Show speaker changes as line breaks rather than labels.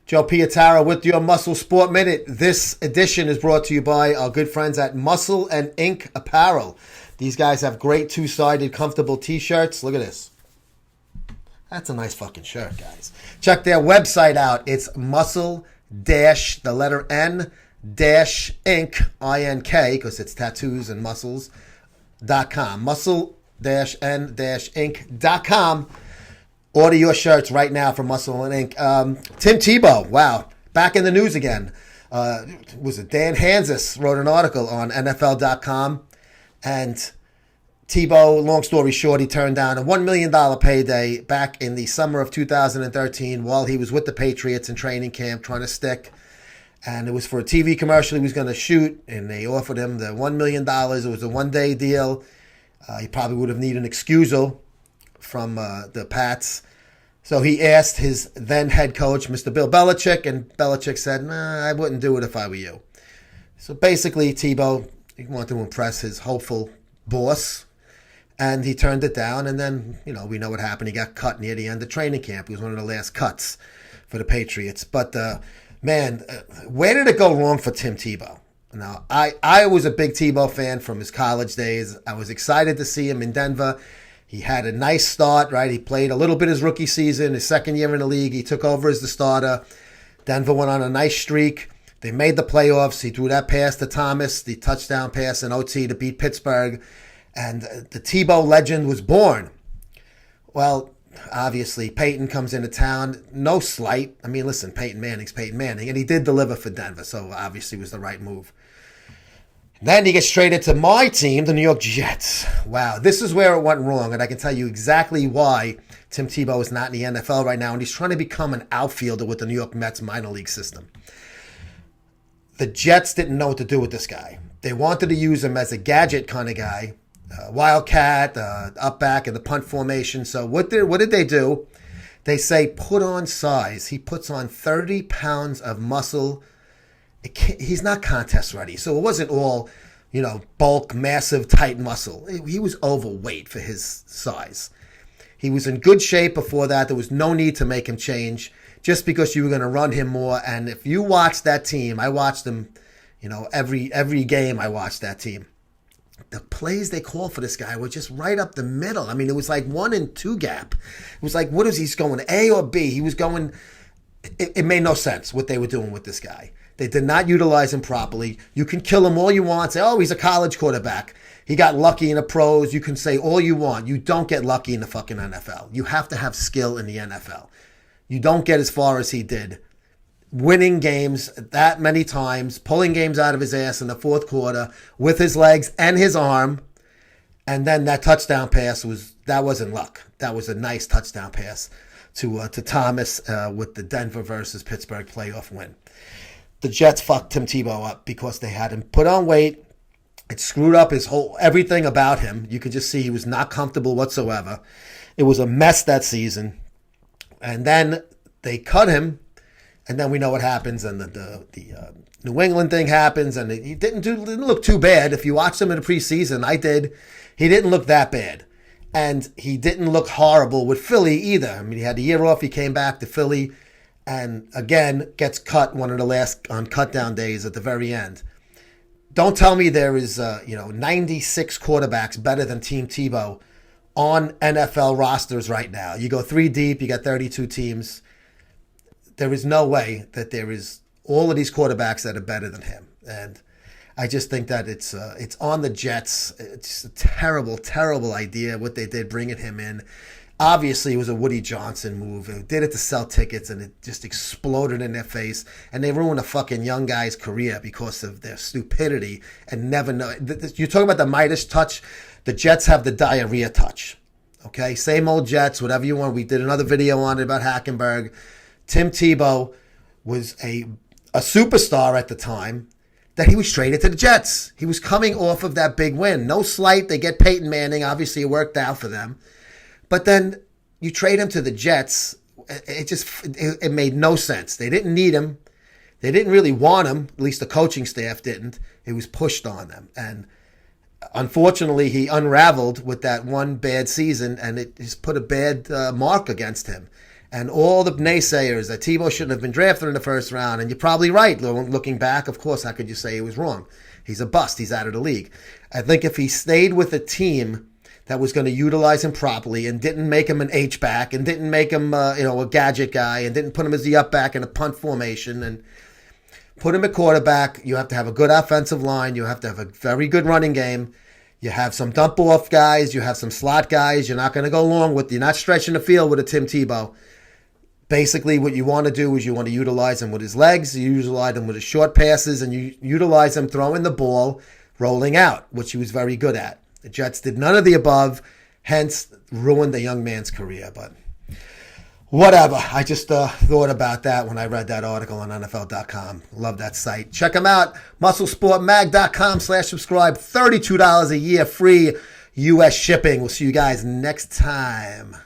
Joe Piatara with your Muscle Sport Minute. This edition is brought to you by our good friends at Muscle and Ink Apparel. These guys have great two-sided comfortable t-shirts. Look at this. That's a nice fucking shirt, guys. Check their website out. It's muscle dash, the letter N, dash ink, I-N-K, because it's tattoos and muscles.com. Muscle dash N dash ink.com. Order your shirts right now from Muscle and Ink. Tim Tebow, wow, back in the news again. Was it Dan Hansis wrote an article on NFL.com, and Tebow, long story short, he turned down a $1 million payday back in the summer of 2013 while he was with the Patriots in training camp trying to stick. And it was for a TV commercial he was going to shoot, and they offered him the $1 million. It was a one-day deal. He probably would have needed an excusal from the Pats. So he asked his then head coach, Mr. Bill Belichick, and Belichick said, nah, I wouldn't do it if I were you. So basically, Tebow, he wanted to impress his hopeful boss, and he turned it down. And then, we know what happened. He got cut near the end of training camp. He was one of the last cuts for the Patriots. But, man, where did it go wrong for Tim Tebow? Now, I was a big Tebow fan from his college days. I was excited to see him in Denver. He had a nice start, right? He played a little bit his rookie season, his second year in the league. He took over as the starter. Denver went on a nice streak. They made the playoffs. He threw that pass to Thomas, the touchdown pass in OT to beat Pittsburgh. And the Tebow legend was born. Well, obviously, Peyton comes into town. No slight. I mean, listen, Peyton Manning's Peyton Manning. And he did deliver for Denver, so obviously it was the right move. Then he gets traded to my team, the New York Jets. Wow, this is where it went wrong, and I can tell you exactly why Tim Tebow is not in the NFL right now, and he's trying to become an outfielder with the New York Mets minor league system. The Jets didn't know what to do with this guy. They wanted to use him as a gadget kind of guy, wildcat, up back in the punt formation. So what did they do? They say put on size. He puts on 30 pounds of muscle. He's not contest ready. So it wasn't all, bulk, massive, tight muscle. He was overweight for his size. He was in good shape before that. There was no need to make him change just because you were going to run him more. And if you watch that team, I watched them, every game I watched that team. The plays they called for this guy were just right up the middle. I mean, it was like 1 and 2 gap. It was like, what is he going, A or B? He was going, it made no sense what they were doing with this guy. They did not utilize him properly. You can kill him all you want. Say, oh, he's a college quarterback. He got lucky in the pros. You can say all you want. You don't get lucky in the fucking NFL. You have to have skill in the NFL. You don't get as far as he did. Winning games that many times, pulling games out of his ass in the fourth quarter with his legs and his arm. And then that touchdown pass wasn't luck. That was a nice touchdown pass to Thomas with the Denver versus Pittsburgh playoff win. The Jets fucked Tim Tebow up because they had him put on weight. It screwed up everything about him. You could just see he was not comfortable whatsoever. It was a mess that season. And then they cut him, and then we know what happens, and the New England thing happens, and he didn't look too bad. If you watched him in the preseason, I did. He didn't look that bad. And he didn't look horrible with Philly either. I mean, he had a year off. He came back to Philly. And again, gets cut one of the last on cut-down days at the very end. Don't tell me there is, 96 quarterbacks better than Team Tebow on NFL rosters right now. You go 3 deep, you got 32 teams. There is no way that there is all of these quarterbacks that are better than him. And I just think that it's on the Jets. It's a terrible, terrible idea what they did bringing him in. Obviously, it was a Woody Johnson move. It did it to sell tickets, and it just exploded in their face. And they ruined a fucking young guy's career because of their stupidity and never know. You're talking about the Midas touch. The Jets have the diarrhea touch. Okay? Same old Jets, whatever you want. We did another video on it about Hackenberg. Tim Tebow was a superstar at the time that he was traded to the Jets. He was coming off of that big win. No slight. They get Peyton Manning. Obviously, it worked out for them. But then you trade him to the Jets. It made no sense. They didn't need him. They didn't really want him. At least the coaching staff didn't. It was pushed on them. And unfortunately, he unraveled with that one bad season, and it just put a bad mark against him. and all the naysayers that Tebow shouldn't have been drafted in the first round, and you're probably right. Looking back, of course, how could you say he was wrong? He's a bust. He's out of the league. I think if he stayed with a team that was going to utilize him properly and didn't make him an H-back and didn't make him a gadget guy and didn't put him as the up-back in a punt formation and put him at quarterback, you have to have a good offensive line. You have to have a very good running game. You have some dump-off guys. You have some slot guys. You're not going to go long with, you're not stretching the field with a Tim Tebow. Basically, what you want to do is you want to utilize him with his legs, you utilize him with his short passes, and you utilize him throwing the ball, rolling out, which he was very good at. The Jets did none of the above, hence ruined the young man's career. But whatever. I just thought about that when I read that article on NFL.com. Love that site. Check them out. MuscleSportMag.com/subscribe. $32 a year, free U.S. shipping. We'll see you guys next time.